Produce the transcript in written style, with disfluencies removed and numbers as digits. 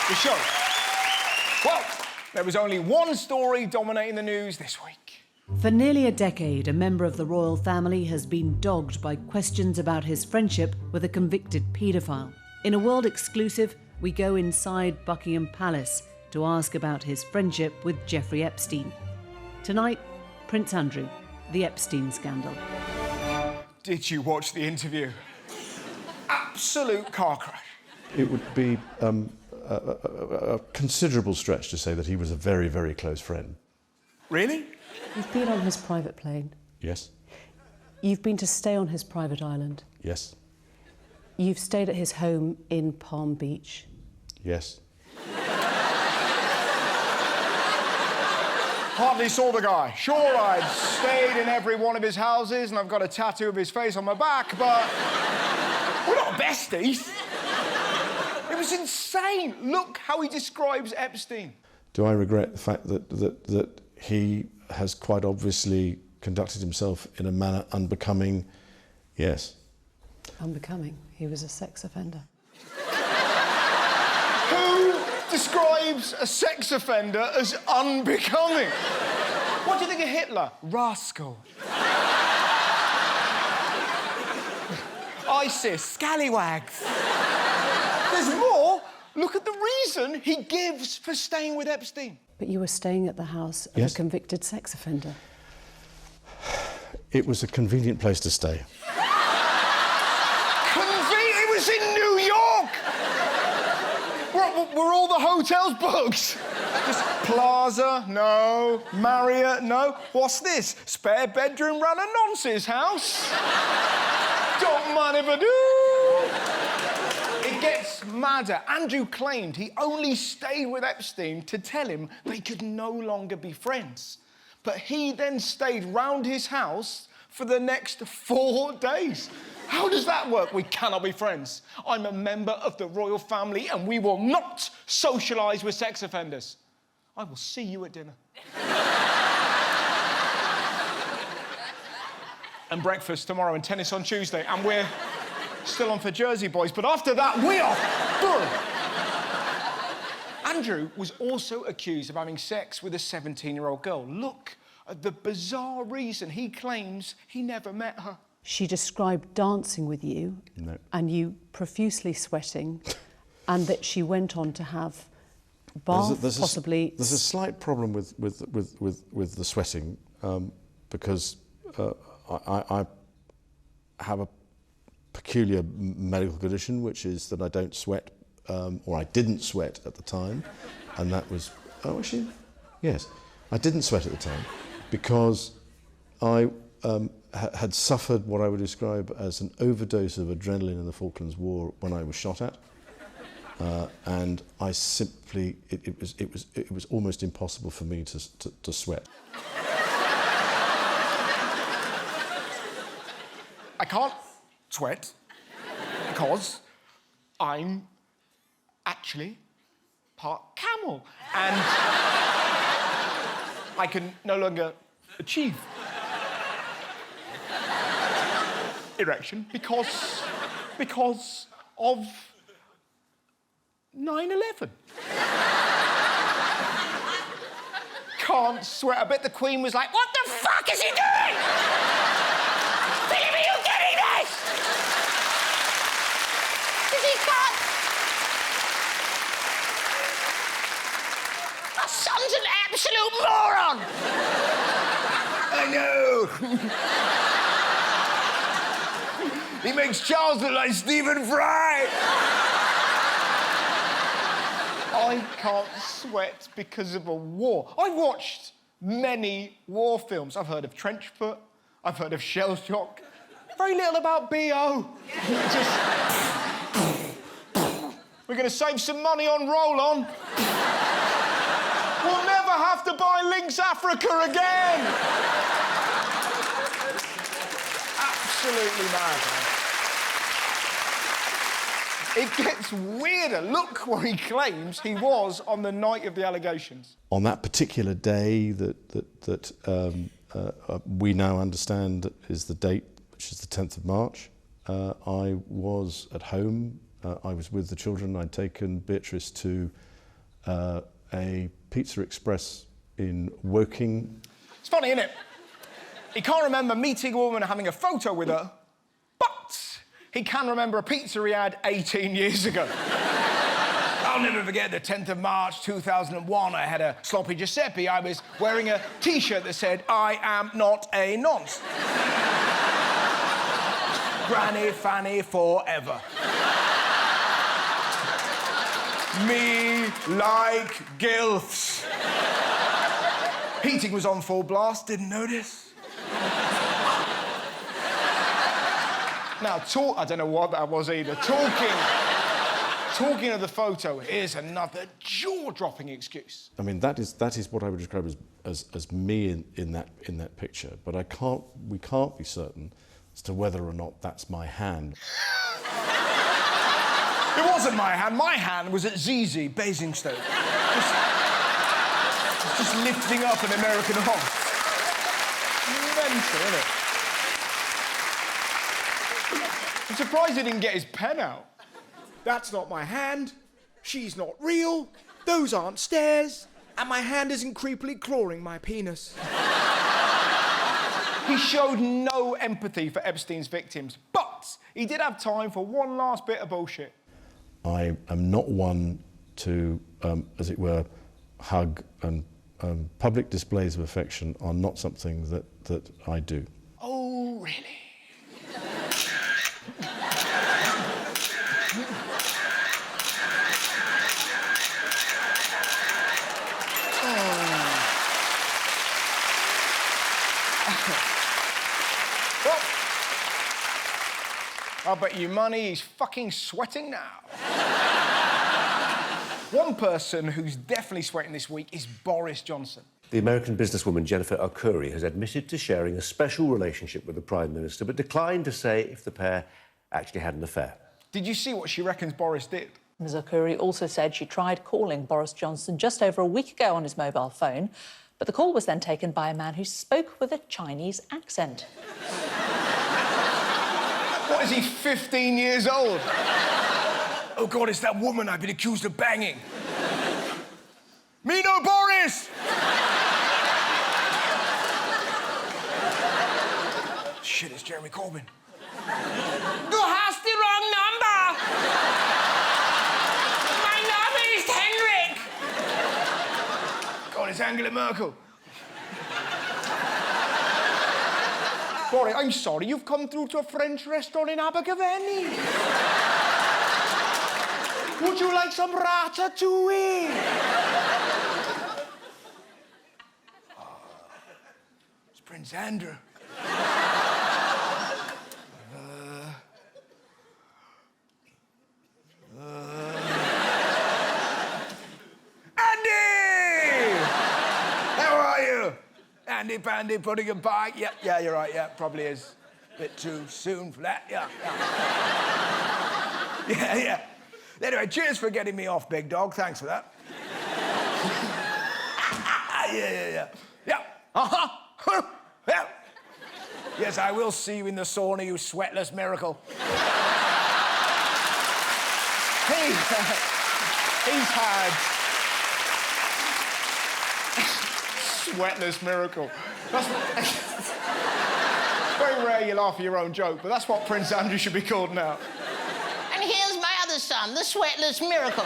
the show. Well, there was only one story dominating the news this week. For nearly a decade, a member of the royal family has been dogged by questions about his friendship with a convicted paedophile. In a world exclusive, we go inside Buckingham Palace to ask about his friendship with Jeffrey Epstein. Tonight, Prince Andrew, the Epstein scandal. Did you watch the interview? Absolute car crash. It would be a considerable stretch to say that he was a very, very close friend. Really? You've been on his private plane. Yes. You've been to stay on his private island. Yes. You've stayed at his home in Palm Beach. Yes. Hardly saw the guy. Sure, I'd stayed in every one of his houses and I've got a tattoo of his face on my back, but we're not besties. It was insane. Look how he describes Epstein. Do I regret the fact that he has quite obviously conducted himself in a manner unbecoming? Yes. Unbecoming? He was a sex offender. Who describes a sex offender as unbecoming? What do you think of Hitler? Rascal. ISIS, scallywags. There's more. Look at the reason he gives for staying with Epstein. But you were staying at the house of Yes. a convicted sex offender. It was a convenient place to stay. It was in New York! Were all the hotels booked? Just Plaza? No. Marriott? No. What's this? Spare bedroom round a nonce's house? Don't mind if I do. It gets madder. Andrew claimed he only stayed with Epstein to tell him they could no longer be friends. But he then stayed round his house for the next 4 days. How does that work? We cannot be friends. I'm a member of the royal family and we will not socialise with sex offenders. I will see you at dinner. And breakfast tomorrow and tennis on Tuesday. And we're still on for Jersey boys, but after that, we are through. Andrew was also accused of having sex with a 17-year-old girl. Look at the bizarre reason he claims he never met her. She described dancing with you and you profusely sweating and that she went on to have bath, possibly... There's a slight problem with the sweating because I have a peculiar medical condition, which is that I don't sweat, or I didn't sweat at the time, and that was... Oh, actually, yes. I didn't sweat at the time because I had suffered what I would describe as an overdose of adrenaline in the Falklands War when I was shot at, and I simply... It was almost impossible for me to sweat. I can't sweat because I'm actually part camel and I can no longer achieve erection because of 9/11. Can't sweat. I bet the Queen was like, "What the fuck is he doing? Philip, are you getting this? Because he can't... My son's an absolute moron!" I know. He makes Charles look like Stephen Fry. I can't sweat because of a war. I've watched many war films. I've heard of Trench Foot. I've heard of Shell Shock. Very little about B.O. Just... We're going to save some money on roll-on. We'll never have to buy Lynx Africa again. Absolutely mad. It gets weirder. Look where he claims he was on the night of the allegations. On that particular day that we now understand is the date, which is the 10th of March, I was at home. I was with the children. I'd taken Beatrice to a Pizza Express in Woking. It's funny, isn't it? He can't remember meeting a woman and having a photo with her, but he can remember a pizza he had 18 years ago. I'll never forget the 10th of March 2001. I had a sloppy Giuseppe. I was wearing a T-shirt that said, "I am not a nonce." Granny Fanny forever. Me like gilfs. Heating was on full blast, didn't notice. Now, I don't know what that was either. Talking of the photo, here's another jaw-dropping excuse. I mean, that is what I would describe as me in that picture, but we can't be certain as to whether or not that's my hand. It wasn't my hand. My hand was at ZZ Basingstoke. Just lifting up an American horse. Mental, isn't it? I'm surprised he didn't get his pen out. That's not my hand. She's not real. Those aren't stairs. And my hand isn't creepily clawing my penis. He showed no empathy for Epstein's victims, but he did have time for one last bit of bullshit. I am not one to, as it were, hug, and public displays of affection are not something that I do. Oh, really? Well, I'll bet you money he's fucking sweating now. One person who's definitely sweating this week is Boris Johnson. The American businesswoman Jennifer Arcuri has admitted to sharing a special relationship with the Prime Minister, but declined to say if the pair actually had an affair. Did you see what she reckons Boris did? Ms Arcuri also said she tried calling Boris Johnson just over a week ago on his mobile phone, but the call was then taken by a man who spoke with a Chinese accent. What, is he 15 years old? Oh, God, it's that woman I've been accused of banging. Me no Boris! Shit, it's Jeremy Corbyn. You has the wrong number! My number is Henrik! God, it's Angela Merkel. Boris, I'm sorry, you've come through to a French restaurant in Abergavenny. Would you like some ratatouille? It's Prince Andrew. Andy! How are you? Andy Pandy putting a bike. Yeah, you're right, yeah, probably is. Bit too soon for that, yeah. Yeah. Anyway, cheers for getting me off, big dog. Thanks for that. Yeah. Uh-huh. Yeah. Yes, I will see you in the sauna, you sweatless miracle. He's had... Sweatless miracle. That's very rare you laugh at your own joke, but that's what Prince Andrew should be called now. And here's my other son, the sweatless miracle.